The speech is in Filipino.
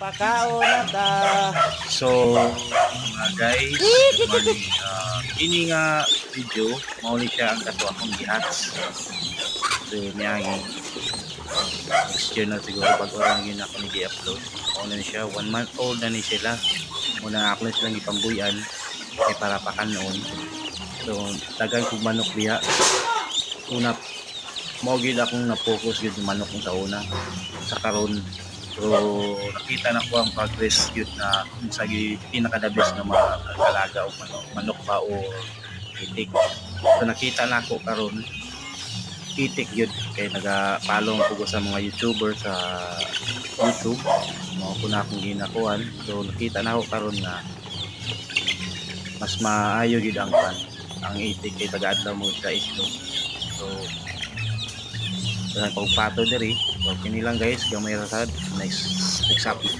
Pakaon na ta. So, mga guys, good morning. Ini nga video, mauli siya ang kato akong gihats. So, niyagi. Next year na siguro pag orang yun ako nag-i-upload. Una na siya, 1 month old na ni sila. Muna ako na silang ipambuyan. Kaya para pakan noon. So, tagang kong manok diha. Una, maugid akong na-focus yun yung manok kong sa una. Sa karon. So, nakita na ko ang progress yun na kung sa pinaka-the best na mga kalaga o manok ba o itik. So, nakita na ko karon itik yun. Kaya nag-follow ko sa mga YouTuber sa YouTube. Mga ko na akong ginakuhan. So, nakita na ko karon na mas maayo yun ang itik kay taga-adlaw mo sa itlog. So, pagpato diri. So, kini lang guys, gamay ra sad next update.